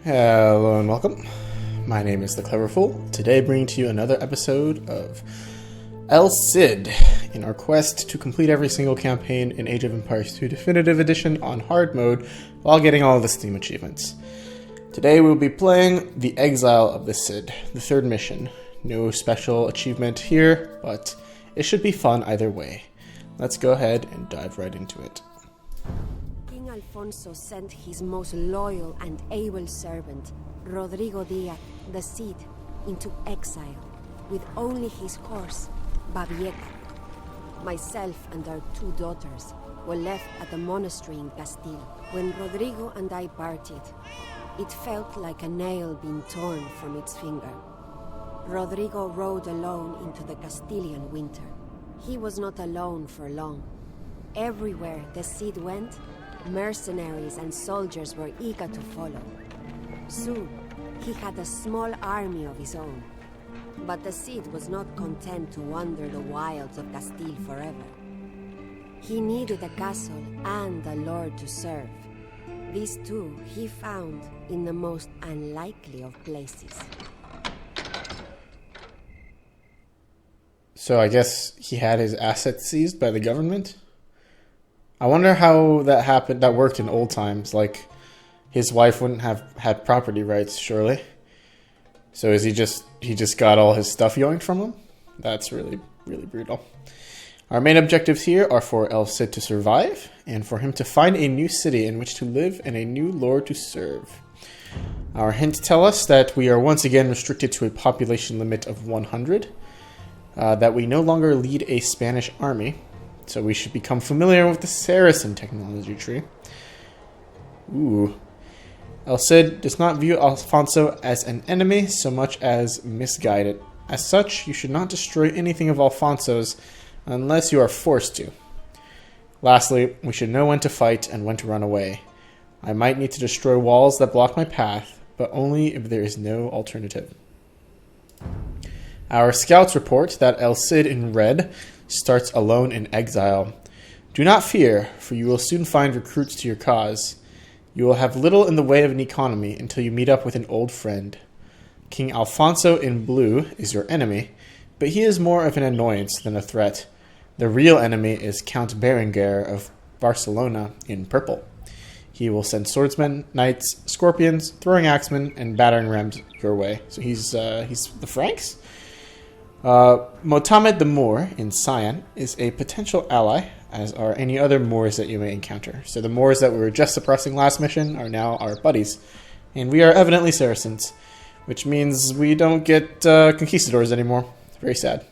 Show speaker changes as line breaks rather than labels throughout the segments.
Hello and welcome. My name is The Clever Fool, today bringing to you another episode of El Cid in our quest to complete every single campaign in Age of Empires 2 Definitive Edition on hard mode while getting all of the Steam achievements. Today we'll be playing the Exile of the Cid, the third mission. No special achievement here, but it should be fun either way. Let's go ahead and dive right into it.
King Alfonso sent his most loyal and able servant, Rodrigo Diaz, the Cid, into exile, with only his horse, Babieta. Myself and our 2 daughters were left at the monastery in Castile. When Rodrigo and I parted, it felt like a nail being torn from its finger. Rodrigo rode alone into the Castilian winter. He was not alone for long. Everywhere the Cid went, mercenaries and soldiers were eager to follow. Soon, he had a small army of his own. But the Cid was not content to wander the wilds of Castile forever. He needed a castle and a lord to serve. These two he found in the most unlikely of places.
So I guess he had his assets seized by the government? I wonder how that happened, that worked in old times. Like, his wife wouldn't have had property rights, surely. So is he just got all his stuff yoinked from him? That's really, really brutal. Our main objectives here are for El Cid to survive, and for him to find a new city in which to live and a new lord to serve. Our hints tell us that we are once again restricted to a population limit of 100, that we no longer lead a Spanish army, so we should become familiar with the Saracen technology tree. Ooh. El Cid does not view Alfonso as an enemy so much as misguided. As such, you should not destroy anything of Alfonso's unless you are forced to. Lastly, we should know when to fight and when to run away. I might need to destroy walls that block my path, but only if there is no alternative. Our scouts report that El Cid in red starts alone in exile. Do not fear, for you will soon find recruits to your cause. You will have little in the way of an economy until you meet up with an old friend. King Alfonso in blue is your enemy, but he is more of an annoyance than a threat. The real enemy is Count Berenguer of Barcelona in purple. He will send swordsmen, knights, scorpions, throwing axemen, and battering rams your way. So he's the Franks? Motamid the Moor in cyan is a potential ally, as are any other Moors that you may encounter. So the Moors that we were just suppressing last mission are now our buddies. And we are evidently Saracens, which means we don't get conquistadors anymore. It's very sad.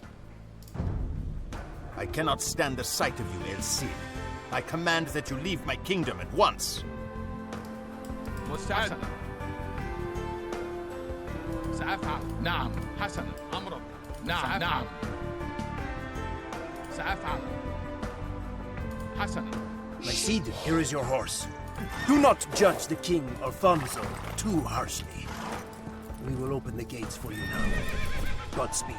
I cannot stand the sight of you, El Cid. I command that you leave my kingdom at once.
مستعد سأفعل نعم حسنا أمرك نعم سأفعل حسنا
My Cid, here is your horse. Do not judge the King Alfonso too harshly. We will open the gates for you now. Godspeed.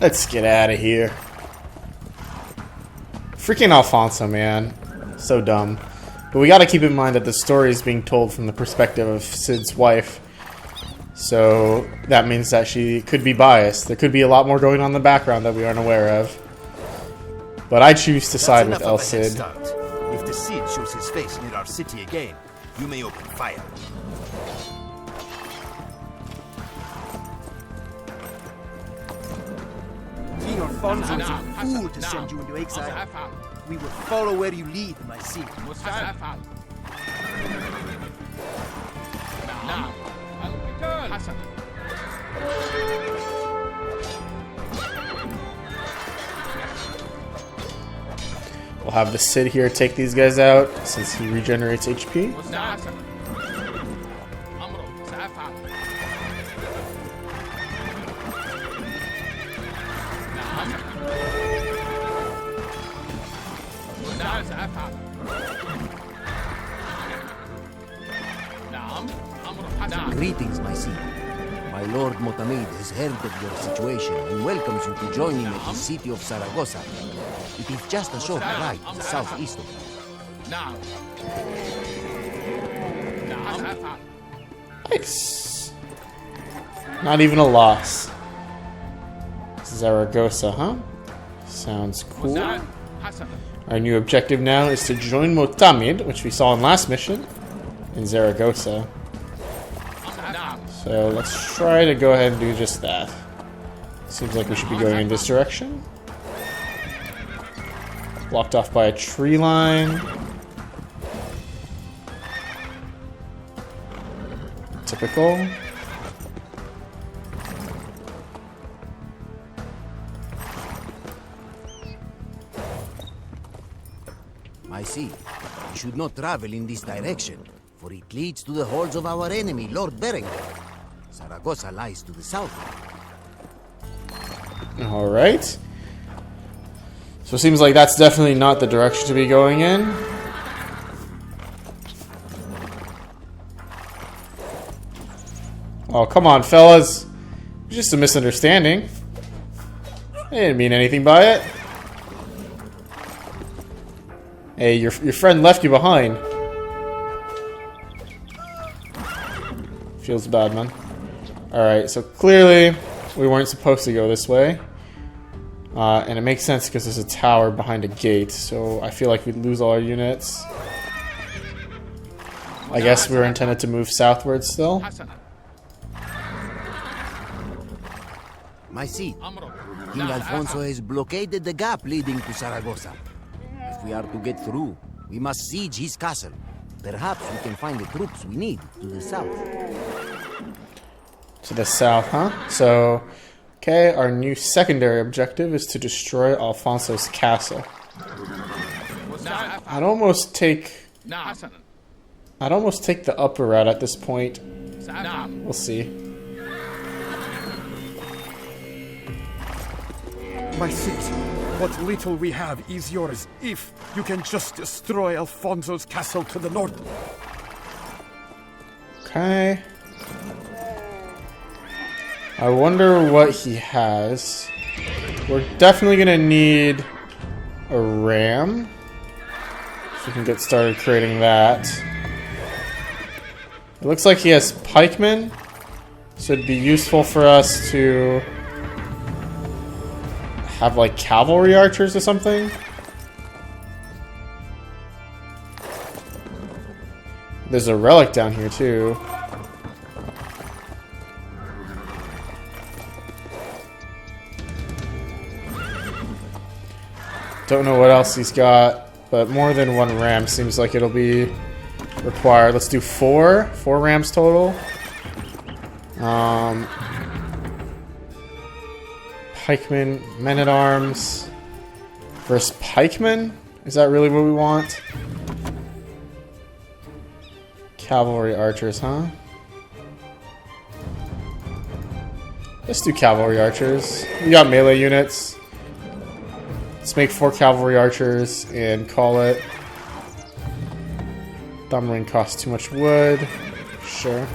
Let's get out of here. Freaking Alfonso, man. So dumb. But we gotta keep in mind that the story is being told from the perspective of Cid's wife. So that means that she could be biased. There could be a lot more going on in the background that we aren't aware of. But I choose to side with El Cid.
If the Cid shows his face near our city again, you may open fire.
King Alfonso is a fool to send you into exile. We will follow where you lead, my Cid.
سأفعل نعم القتال حسنا
We'll have the Cid here take these guys out since he regenerates HP.
مستعد أمرك سأفعل نعم مستعد سأفعل نعم أمرك حسنا
Greetings, my Cid. My lord Motamid has heard of your situation and welcomes you to join him at the city of Saragossa. It is just a short ride to the southeast of you.
نعم نعم سأفعل.
Nice. Not even a loss. Zaragoza, huh? Sounds cool.
مساعد حسنا.
Our new objective now is to join Motamid, which we saw in last mission, in Zaragoza.
نعم.
So let's try to go ahead and do just that. Seems like we should be going in this direction. Blocked off by a tree line. Typical.
I see. We should not travel in this direction, for it leads to the hordes of our enemy, Lord Berengar. Saragossa lies to the south.
Alright. So it seems like that's definitely not the direction to be going in. Oh, come on, fellas. It's just a misunderstanding. I didn't mean anything by it. Hey, your friend left you behind. Feels bad, man. Alright, so clearly we weren't supposed to go this way. And it makes sense because there's a tower behind a gate, so I feel like we'd lose all our units. I guess we were intended to move southward still.
حسنا.
My seat.
أمرك.
King Alfonso has blockaded the gap leading to Saragossa. If we are to get through, we must siege his castle. Perhaps we can find the troops we need to the south.
To the south, huh? So, okay, our new secondary objective is to destroy Alfonso's castle.
مساعد.
I'd almost take
نعم حسنا.
the upper route at this point.
نعم.
We'll see.
My seat, what little we have is yours, if you can just destroy Alfonso's castle to the north.
Okay. I wonder what he has. We're definitely gonna need a ram. So we can get started creating that. It looks like he has pikemen. So it'd be useful for us to have like cavalry archers or something. There's a relic down here too. Don't know what else he's got, but more than one ram seems like it'll be required. Let's do 4 rams total. Pikemen, men-at-arms versus pikemen? Is that really what we want? Cavalry archers, huh? Let's do cavalry archers. We got melee units. Let's make 4 cavalry archers and call it. Thumb ring costs too much wood. Sure.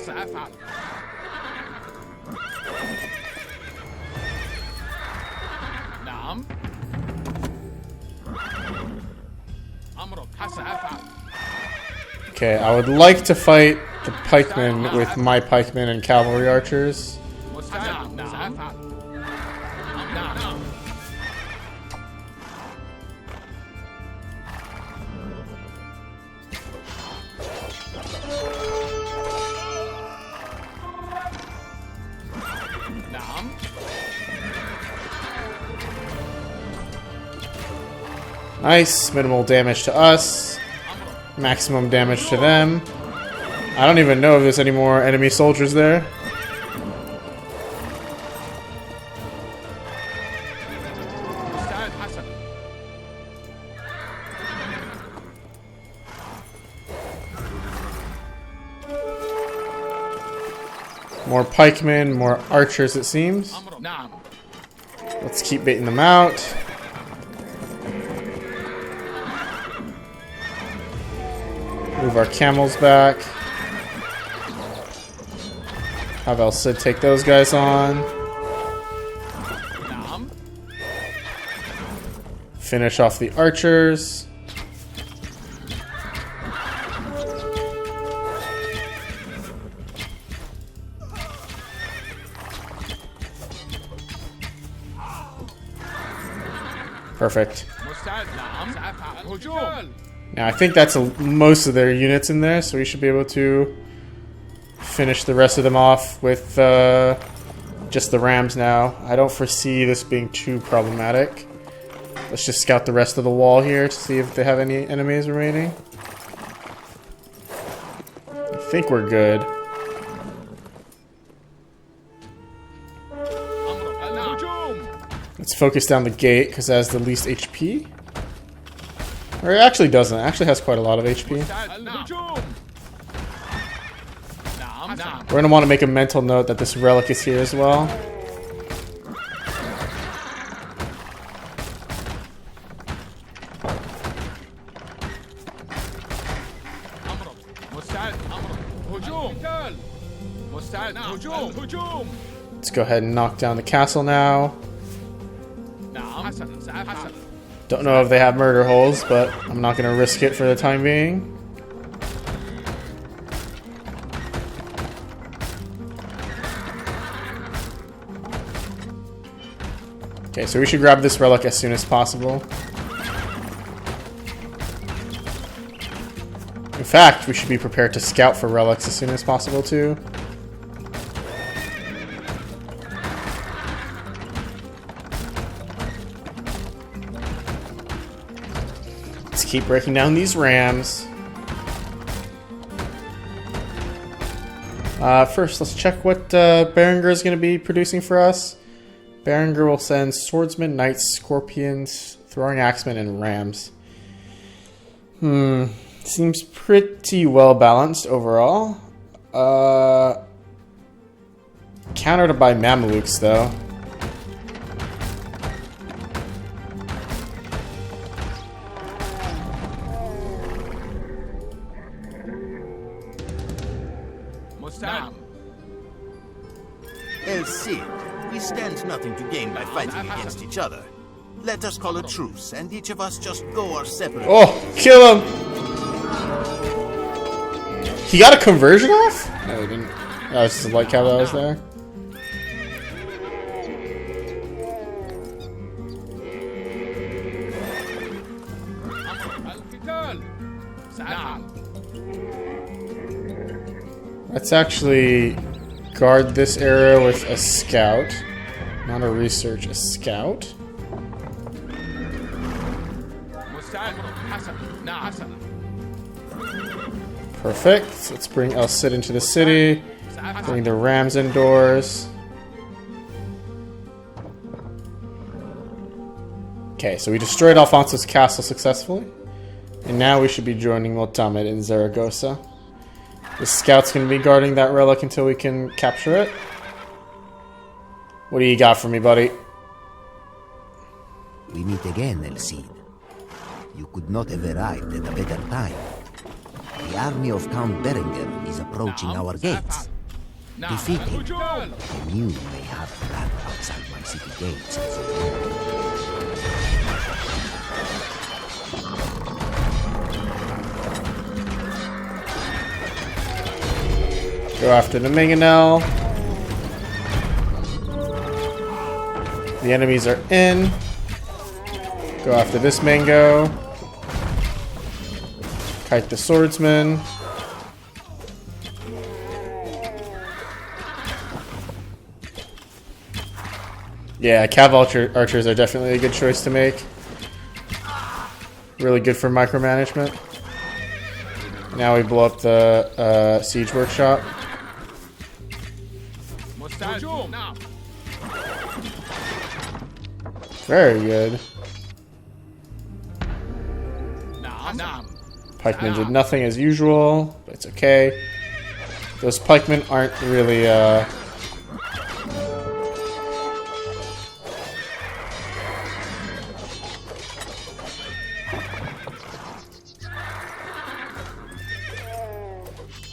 سأفعل. نعم. أمرك سأفعل.
Okay, I would like to fight the pikemen with my pikemen and cavalry archers.
نعم سأفعل. نعم. نعم.
Nice, minimal damage to us. Maximum damage to them. I don't even know if there's any more enemy soldiers there.
مساعد حسن.
More pikemen, more archers it seems.
نعم.
Let's keep baiting them out. Move our camels back. Have El Cid take those guys on.
نعم.
Finish off the archers. Perfect.
مستعد. نعم. سأفعل. هجوم.
Now I think that's most of their units in there, so we should be able to finish the rest of them off with just the rams now. I don't foresee this being too problematic. Let's just scout the rest of the wall here to see if they have any enemies remaining. I think we're good.
هجوم.
Let's focus down the gate because it has the least HP. Or it actually doesn't. It actually has quite a lot of HP.
الهجوم. نعم. نعم.
We're going to want to make a mental note that this relic is here as well.
مستعد. هجوم. مستعد. هجوم. هجوم.
Let's go ahead and knock down the castle now.
نعم. حسنا. سأفعل.
Don't know if they have murder holes, but I'm not going to risk it for the time being. Okay, so we should grab this relic as soon as possible. In fact, we should be prepared to scout for relics as soon as possible too. Let's keep breaking down these rams. First, let's check what Berengar is going to be producing for us. Berengar will send swordsmen, knights, scorpions, throwing axemen, and rams. Seems pretty well balanced overall. Countered by Mamelukes though.
مستعد.
El Cid, we stand nothing to gain by fighting against each other. Let us call a truce, and each of us just go our separate
Oh, kill him! He got a conversion off? No, he didn't. That was just a light cab that was there.
القتال. سأفعل.
Let's actually guard this area with a scout. Not a research, a scout.
مستعد. حسنا. نعم. حسنا.
Perfect. Let's bring El Cid into the city. Bring the rams indoors. Okay, so we destroyed Alfonso's castle successfully. And now we should be joining Motamid in Zaragoza. The scout's going to be guarding that relic until we can capture it. What do you got for me, buddy?
We meet again, El Cid. You could not have arrived at a better time. The army of Count Berengar is approaching our gates. Defeat him, and you may have a plan outside my city gates.
Go after the Mangonel. The enemies are in. Go after this mango. Kite the swordsman. Yeah, cav archers are definitely a good choice to make. Really good for micromanagement. Now we blow up the siege workshop.
هجوم. نعم.
Very good.
نعم. نعم.
Pikemen did nothing as usual, but it's okay. Those pikemen aren't really,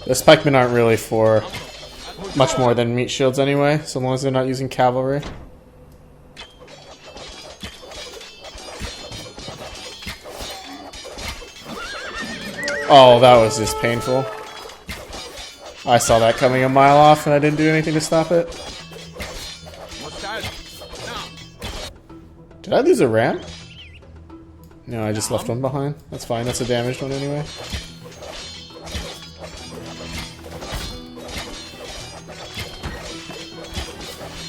Those pikemen aren't really for much more than meat shields anyway, so long as they're not using cavalry. Oh, that was just painful. I saw that coming a mile off and I didn't do anything to stop it. Did I lose a ram? No, I just left one behind. That's fine, that's a damaged one anyway.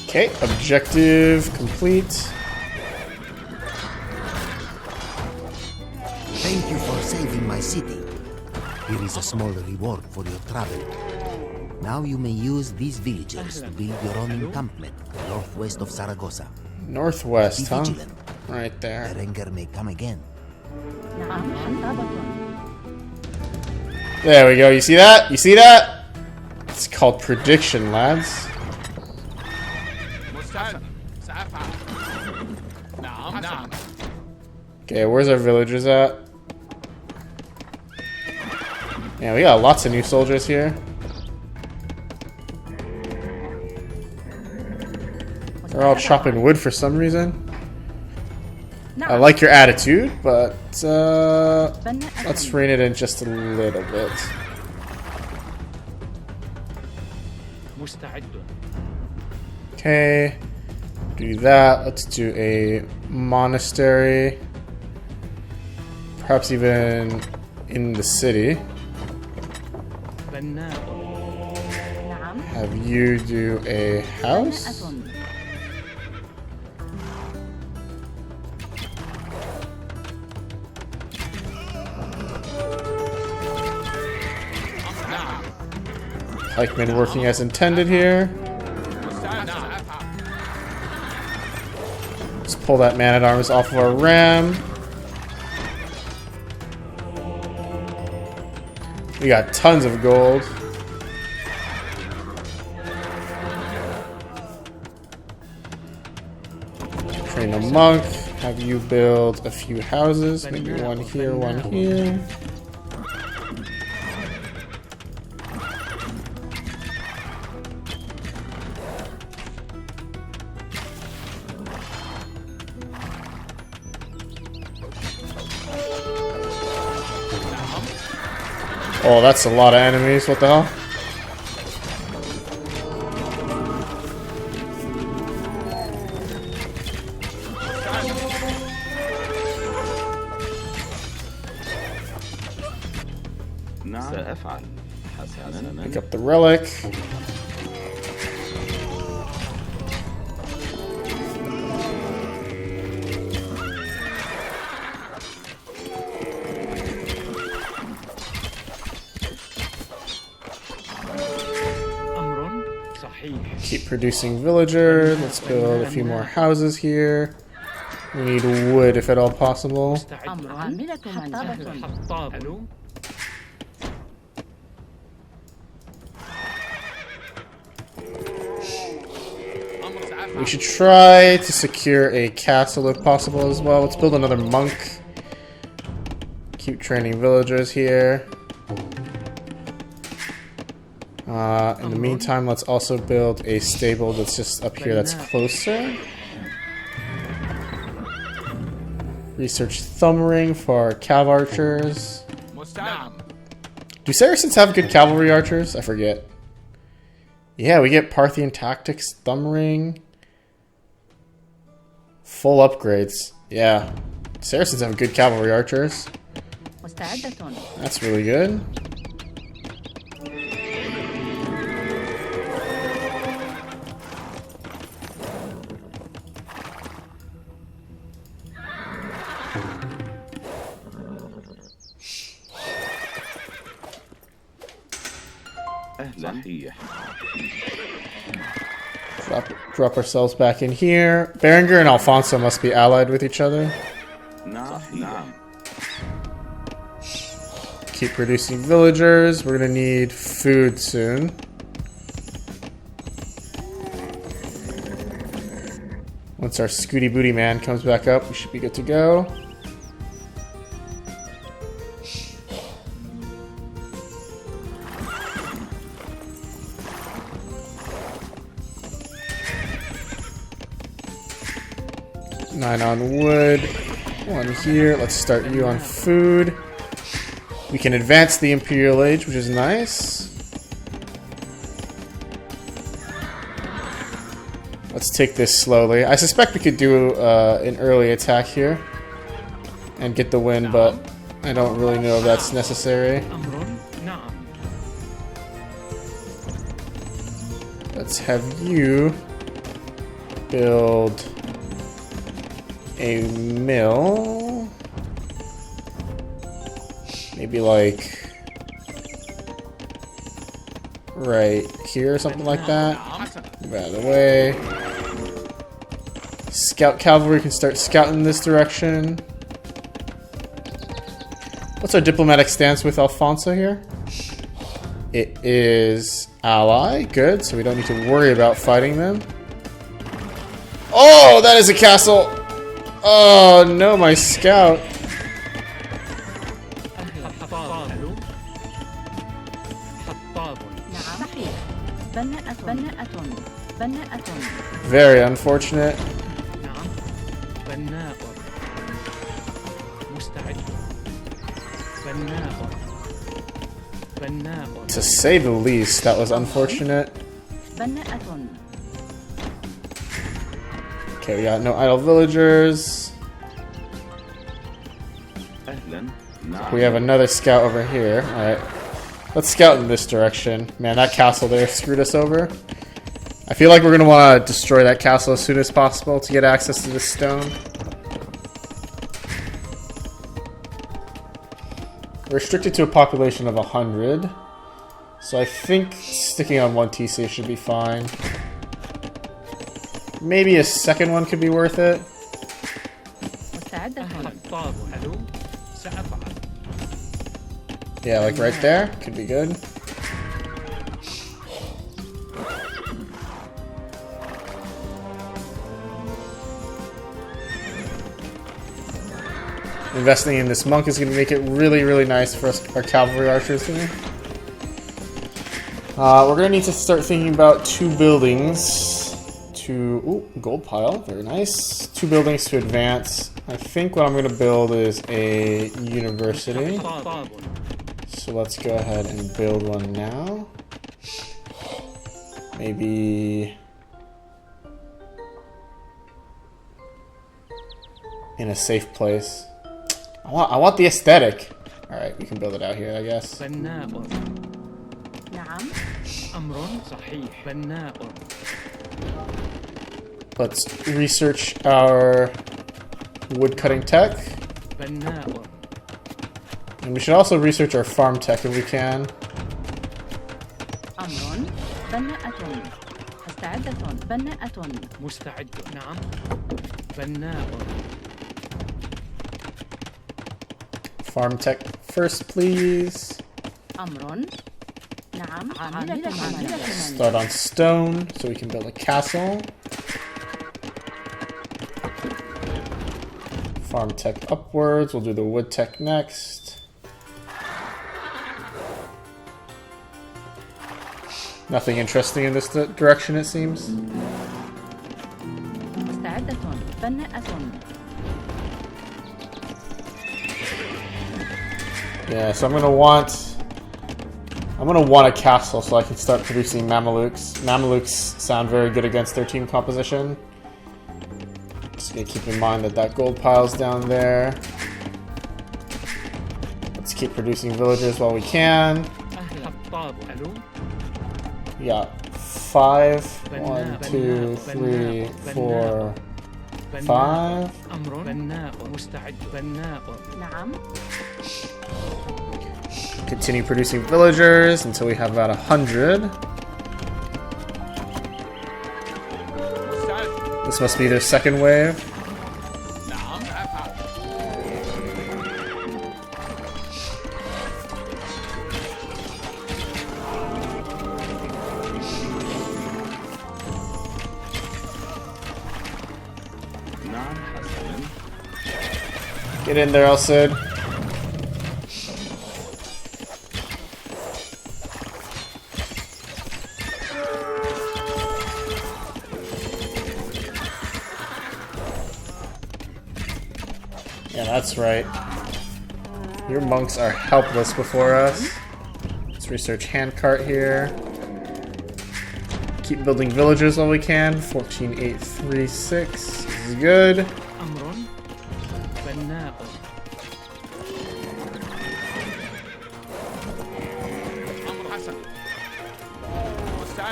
Okay, objective complete.
Thank you for saving my city. Here is a small reward for your travel. Now you may use these villagers to build your own encampment northwest of Zaragoza.
Northwest,
Be
huh?
vigilant.
Right there.
Berenguer may come again.
There we go. You see that? You see that? It's called prediction, lads. Okay, where's our villagers at? Yeah, we got lots of new soldiers here. They're all chopping wood for some reason. I like your attitude, but let's rein it in just a little bit. Okay, do that. Let's do a monastery. Perhaps even in the city. Have you do a house? Pikemen working as intended here. Let's pull that man-at-arms off of our ram. We got tons of gold. Train a monk. Have you build a few houses. Maybe one here, one here. Oh, that's a lot of enemies. What the hell? Pick up the relic. Keep producing villager. Let's build a few more houses here. We need wood if at all possible. We should try to secure a castle if possible as well. Let's build another monk. Keep training villagers here. In the meantime, let's also build a stable that's just up here that's closer. Research thumb ring for cav archers. Do Saracens have good cavalry archers? I forget. Yeah, we get Parthian tactics, thumb ring. Full upgrades. Yeah. Saracens have good cavalry archers. That's really good. Drop ourselves back in here. Berenguer and Alfonso must be allied with each other. Keep producing villagers. We're gonna need food soon. Once our Scooty Booty Man comes back up, we should be good to go. Nine on wood. One here. Let's start you on food. We can advance the Imperial Age, which is nice. Let's take this slowly. I suspect we could do an early attack here and get the win, but I don't really know if that's necessary. Let's have you build a mill. Maybe like right here or something like that. Move out of the way. Scout cavalry can start scouting this direction. What's our diplomatic stance with Alfonso here? It is ally. Good, so we don't need to worry about fighting them. Oh, that is a castle! Oh no, my scout. Very unfortunate. To say the least, that was unfortunate. Okay, we got no idle villagers. We have another scout over here. Alright. Let's scout in this direction. Man, that castle there screwed us over. I feel like we're going to want to destroy that castle as soon as possible to get access to this stone. We're restricted to a population of 100. So I think sticking on one TC should be fine. Maybe a second one could be worth it. Yeah, like right there. Could be good. Investing in this monk is going to make it really, really nice for us, our cavalry archers here. We're going to need to start thinking about 2 buildings. Ooh, gold pile. Very nice. 2 buildings to advance. I think what I'm going to build is a university. So let's go ahead and build one now. Maybe in a safe place. I want the aesthetic. Alright, we can build it out here, I guess. Let's research our woodcutting tech. And we should also research our farm tech if we can. Farm tech first, please. Start on stone so we can build a castle. Farm tech upwards. We'll do the wood tech next. Nothing interesting in this direction, it seems. Yeah, so I'm gonna want a castle so I can start producing Mamelukes. Mamelukes sound very good against their team composition. Just gonna keep in mind that gold pile's down there. Let's keep producing villagers while we can. We got 5. 1, 2, 3, 4, 5. Continue producing villagers until we have about 100. This must be their second wave. Get in there, Alcid. Yeah, that's right. Your monks are helpless before us. Let's research handcart here. Keep building villages while we can. 14836 is good.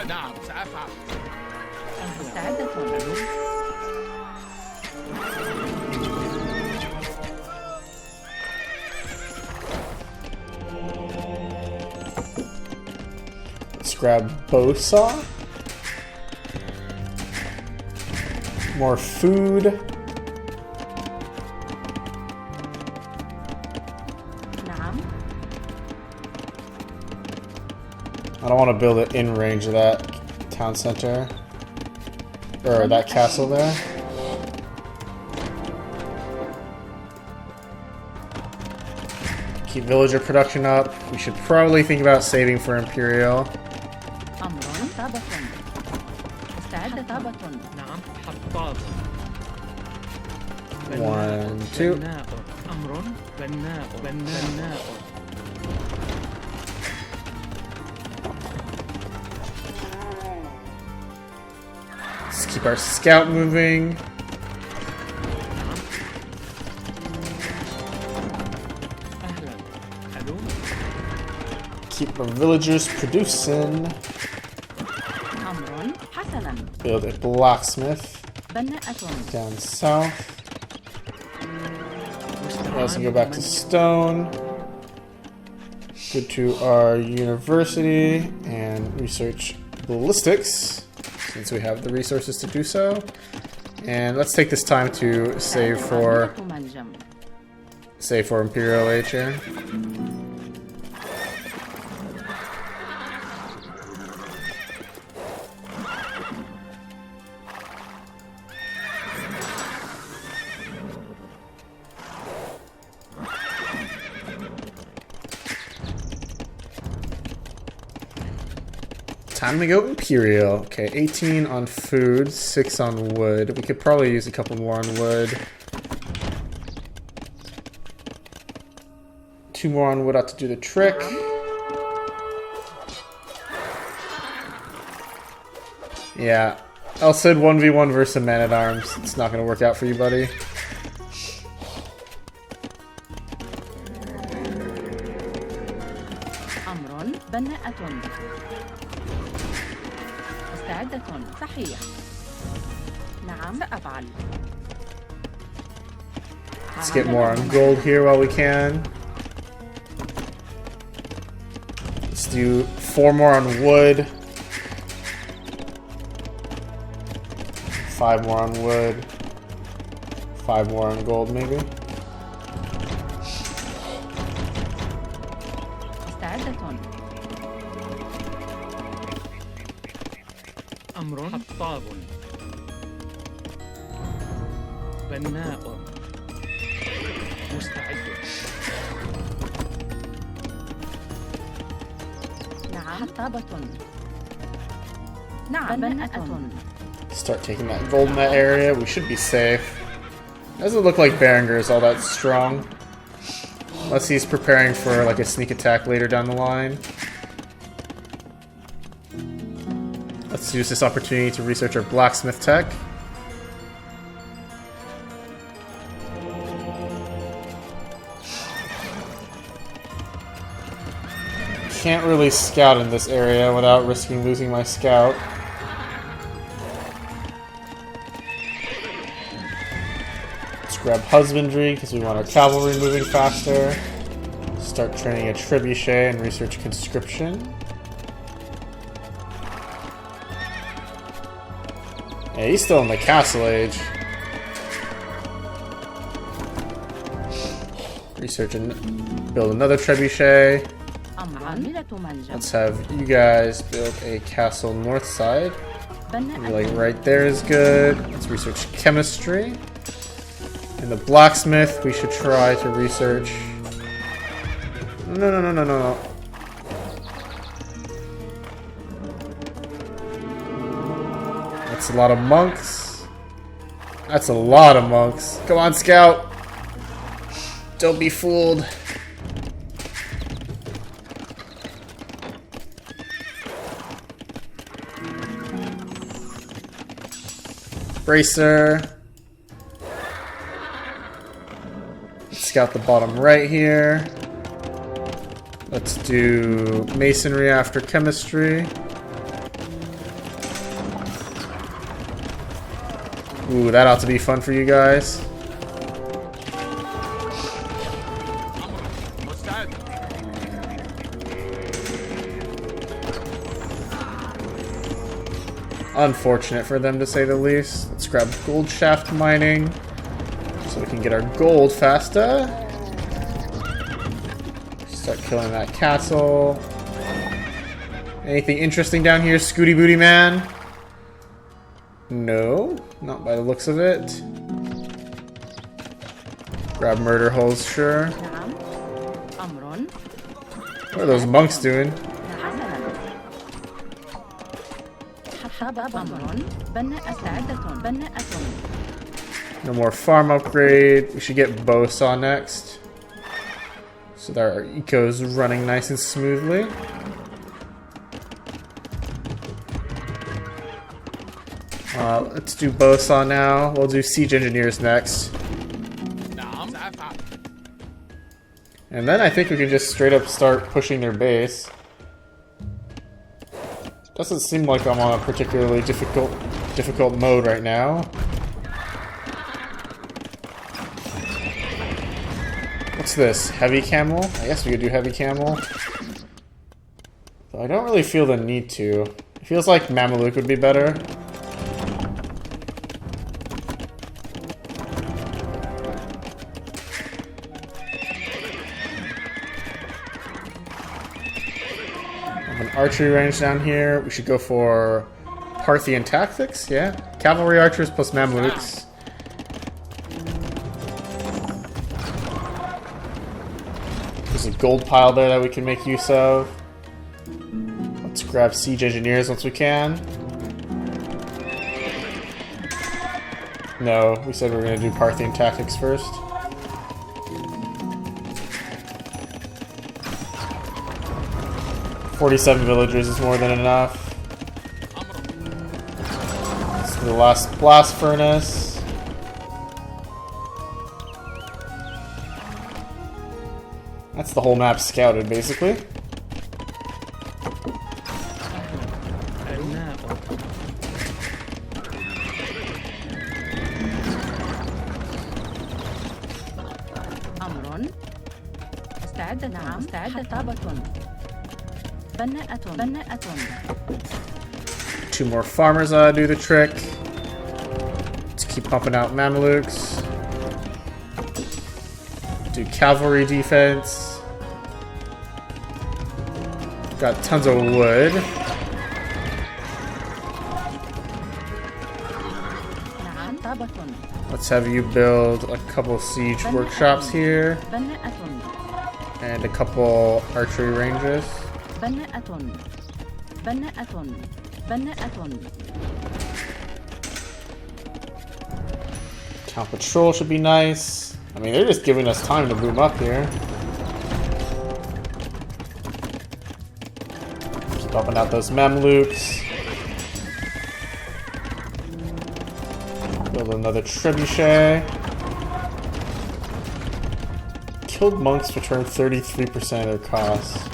نعم سأفعل.
Let's grab bow saw. More food. I don't want to build it in range of that town center. Or that castle there. Keep villager production up. We should probably think about saving for Imperial. 1, 2. Let's keep our scout moving. Keep our villagers producing. Build a blacksmith down south. Let's go back to stone. Go to our university and research ballistics, since we have the resources to do so. And let's take this time to save for Imperial Age here. Time to go Imperial. Okay, 18 on food, 6 on wood. We could probably use a couple more on wood. 2 more on wood ought to do the trick. Yeah, Alcid 1v1 versus a man-at-arms. It's not going to work out for you, buddy. Let's get more on gold here while we can. Let's do 4 more on wood. 5 more on wood. 5 more on gold, maybe.
حطاب بناء مستعد
نعم حطابة نعم بناءة.
Start taking that gold in that area. We should be safe. Doesn't look like Berenger is all that strong. Unless he's preparing for like a sneak attack later down the line. Let's use this opportunity to research our blacksmith tech. Can't really scout in this area without risking losing my scout. Let's grab husbandry because we want our cavalry moving faster. Start training a trebuchet and research conscription. Yeah, he's still in the castle age. Research and build another trebuchet. Let's have you guys build a castle north side. Maybe like right there is good. Let's research chemistry. And the blacksmith we should try to research. No. That's a lot of monks. That's a lot of monks. Come on, scout. Don't be fooled. Bracer. Let's scout the bottom right here. Let's do masonry after chemistry. Ooh, that ought to be fun for you guys. Unfortunate for them, to say the least. Let's grab gold shaft mining so we can get our gold faster. Start killing that castle. Anything interesting down here, Scooty Booty Man? No, not by the looks of it. Grab murder holes, sure. What are those monks doing? No more farm upgrade. We should get bow saw next, so that our eco's running nice and smoothly. Let's do bow saw now. We'll do siege engineers next. And then I think we can just straight up start pushing their base. Doesn't seem like I'm on a particularly difficult mode right now. What's this? Heavy camel? I guess we could do heavy camel. Though I don't really feel the need to. It feels like Mameluke would be better. Archery range down here. We should go for Parthian tactics, yeah. Cavalry archers plus Mamelukes. There's a gold pile there that we can make use of. Let's grab siege engineers once we can. No, we said we were going to do Parthian tactics first. "47 villagers is more than enough." This is the last blast furnace. That's the whole map scouted, basically. Two more farmers do the trick. Let's keep pumping out Mamelukes. Do cavalry defense. Got tons of wood. Let's have you build a couple siege workshops here. And a couple archery ranges. Town patrol should be nice. I mean, they're just giving us time to boom up here. Keep bumping out those Mamelukes. Build another trebuchet. Killed monks return 33% of their costs.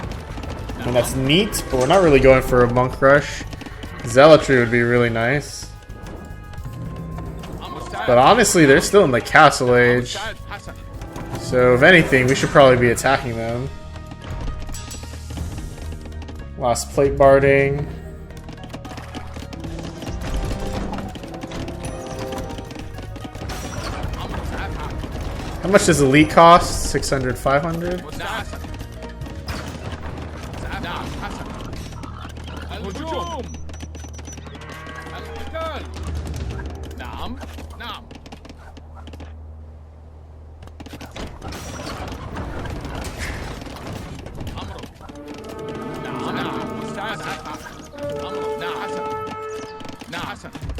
I mean, that's neat, but we're not really going for a monk rush. Zealotry would be really nice. But honestly, they're still in the castle age. So if anything, we should probably be attacking them. Lost plate barding. How much does elite cost? 600, 500?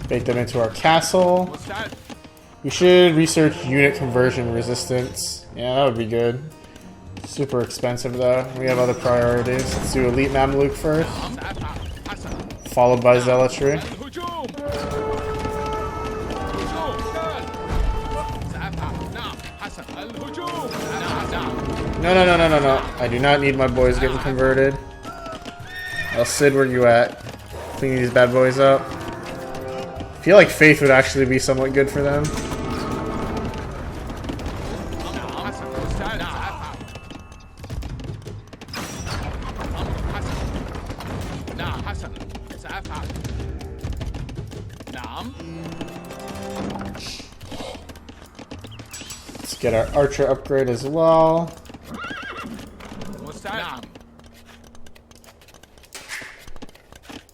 Bake them into our castle.
مستعد
We should research unit conversion resistance. Yeah, that would be good. Super expensive though. We have other priorities. Let's do Elite Mameluke first,
سأفعل حسنا
followed by Zealotry.
الهجوم الهجوم سأفعل نعم حسن الهجوم نعم نعم
No. I do not need my boys getting converted. El Cid, where you at? Cleaning these bad boys up. I feel like Faith would actually be somewhat good for them.
نعم حسن مستعد سأفعل أمر حسن نعم حسن سأفعل نعم
Let's get our archer upgrade as well.
مستعد نعم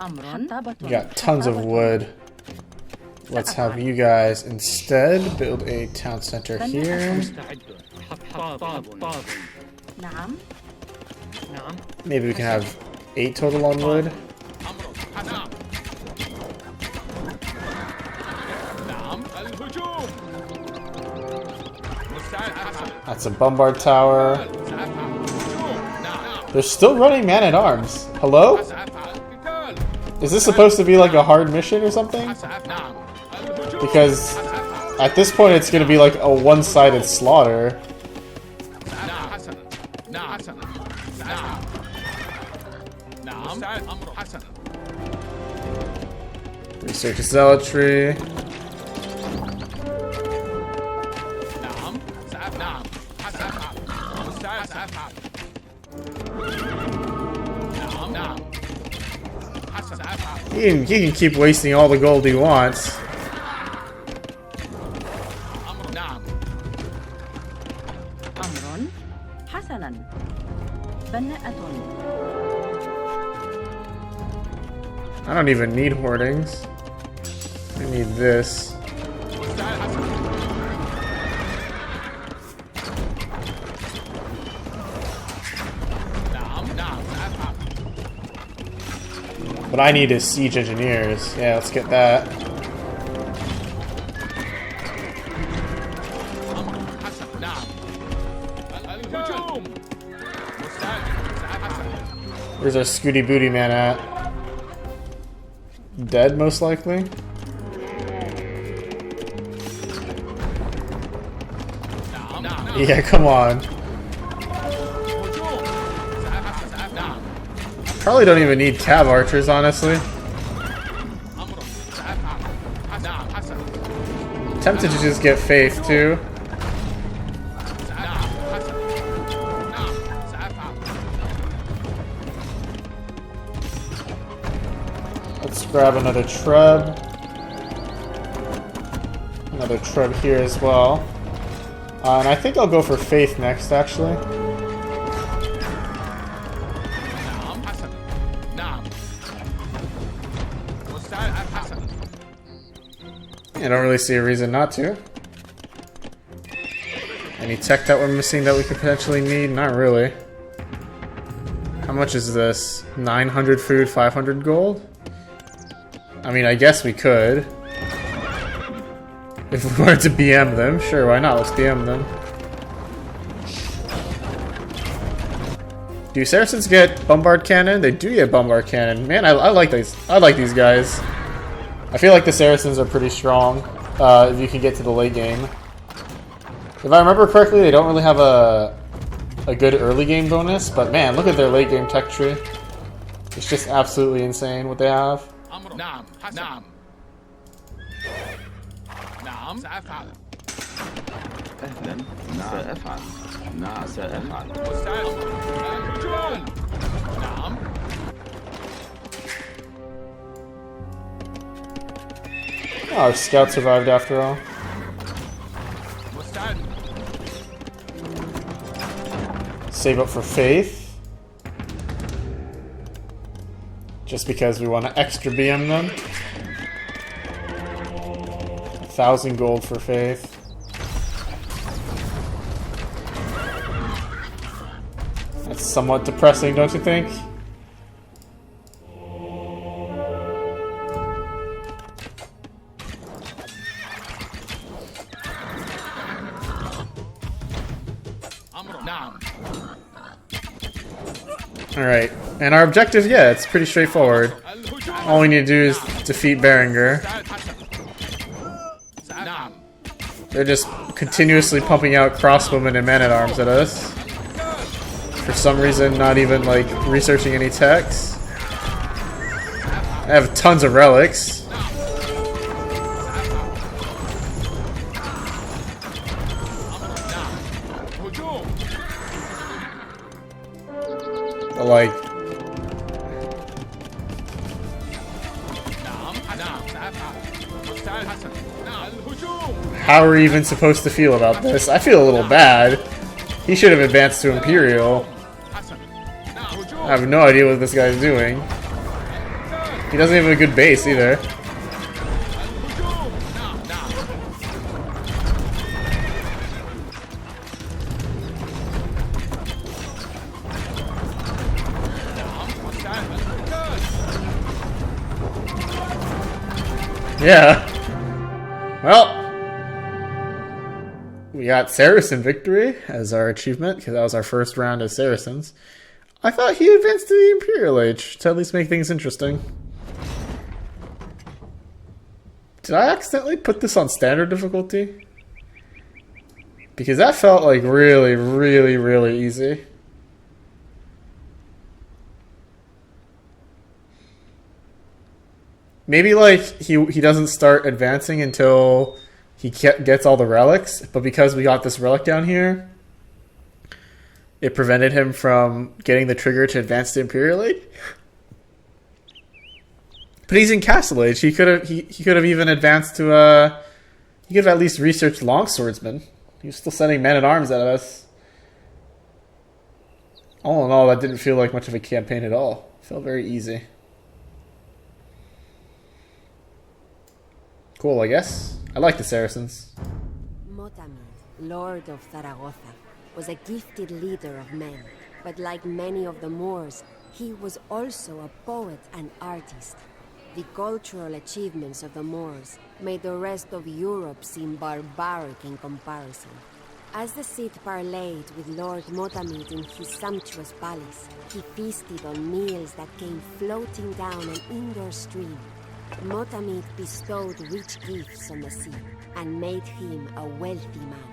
أمر حطابة
We got tons of wood. Let's have you guys instead build a town center here.
مستعد حطاب
نعم
نعم
Maybe we can have 8 total on wood.
أمر حسن نعم الهجوم مستعد حسن
That's a bombard tower.
سأفعل هجوم نعم
They're still running man-at-arms. Hello?
سأفعل قتال
Is this supposed to be like a hard mission or something?
سأفعل نعم الهجوم
Because at this point it's gonna be like a one-sided slaughter.
نعم حسن نعم حسن نعم نعم مستعد أمر حسن
Research Zealotry.
نعم سأفعل نعم سأفعل مستعد سأفعل نعم نعم حسن سأفعل
He can keep wasting all the gold he wants.
أمر نعم
أمر حسنا بناءة
I don't even need hoardings. I need this.
مستعد حسن نعم نعم سأفعل
What I need is siege engineers. Yeah, let's get that.
أمر حسن نعم الهجوم مستعد سأفعل
Where's our Scooty Booty man at? Dead, most likely.
نعم نعم
Yeah, come on.
هجوم سأفعل نعم
Probably don't even need cav archers, honestly.
أمر سأفعل نعم حسن
Tempted to just get Faith, too.
نعم حسن نعم سأفعل
Let's grab another Trub. Another Trub here as well. And I think I'll go for Faith next, actually.
نعم حسن نعم مستعد حسن
I don't really see a reason not to. Any tech that we're missing that we could potentially need? Not really. How much is this? 900 food, 500 gold? I mean, I guess we could. If we wanted to BM them, sure, why not? Let's BM them. Do Saracens get bombard cannon? They do get bombard cannon. Man, I like these. I like these guys. I feel like the Saracens are pretty strong if you can get to the late game. If I remember correctly, they don't really have a good early game bonus, but man, look at their late game tech tree. It's just absolutely insane what they have.
أمر نعم حسن نعم نعم سأفعل
أهلا سأفعل نعم سأفعل
مستعد الهجوم نعم
Oh, our scout survived after all.
مستعد
Save up for Faith. Just because we want to extra BM them. 1,000 gold for Faith. That's somewhat depressing, don't you think? Alright, and our objective, yeah, it's pretty straightforward. All we need to do is defeat Berenger. They're just continuously pumping out crossbowmen and man-at-arms at us. For some reason, not even, like, researching any techs. I have tons of relics. But, like... how are we even supposed to feel about this? I feel a little bad. He should have advanced to Imperial. I have no idea what this guy's doing. He doesn't have a good base either. Yeah. Well, we got Saracen victory as our achievement, because that was our first round as Saracens. I thought he advanced to the Imperial Age, to at least make things interesting. Did I accidentally put this on standard difficulty? Because that felt like really, really, really easy. Maybe like he doesn't start advancing until he gets all the relics, but because we got this relic down here, it prevented him from getting the trigger to advance to Imperial Age. But he's in Castle Age. He could have even advanced to he could have at least researched Long Swordsman. He was still sending men-at-arms at us. All in all, that didn't feel like much of a campaign at all. It felt very easy. Cool, I guess. I like the Saracens.
Motamid, Lord of Zaragoza, was a gifted leader of men, but like many of the Moors, he was also a poet and artist. The cultural achievements of the Moors made the rest of Europe seem barbaric in comparison. As the Cid parleyed with Lord Motamid in his sumptuous palace, he feasted on meals that came floating down an indoor stream. Motamid bestowed rich gifts on the Cid and made him a wealthy man.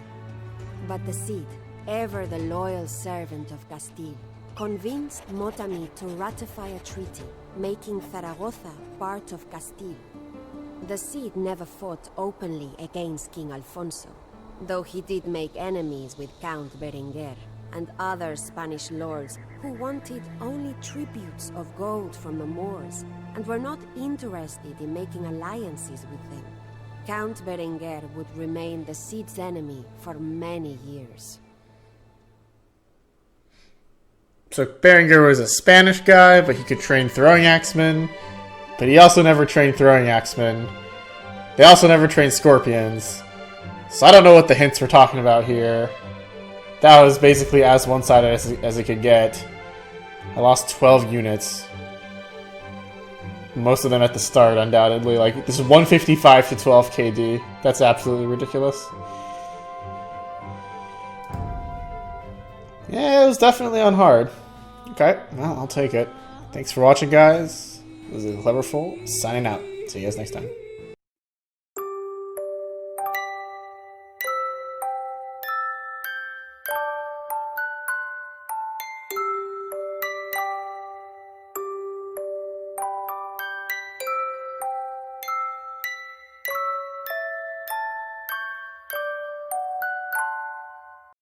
But the Cid, ever the loyal servant of Castile, convinced Motamid to ratify a treaty, making Zaragoza part of Castile. The Cid never fought openly against King Alfonso, though he did make enemies with Count Berenguer and other Spanish lords who wanted only tributes of gold from the Moors and were not interested in making alliances with them. Count Berenguer would remain the Cid's enemy for many years.
So Berenguer was a Spanish guy, but he could train throwing axemen. But he also never trained throwing axemen. They also never trained scorpions. So I don't know what the hints we're talking about here. That was basically as one-sided as it could get. I lost 12 units. Most of them at the start, undoubtedly. Like, this is 155 to 12 KD. That's absolutely ridiculous. Yeah, it was definitely on hard. Okay, well, I'll take it. Thanks for watching, guys. This is Cleverful, signing out. See you guys next time.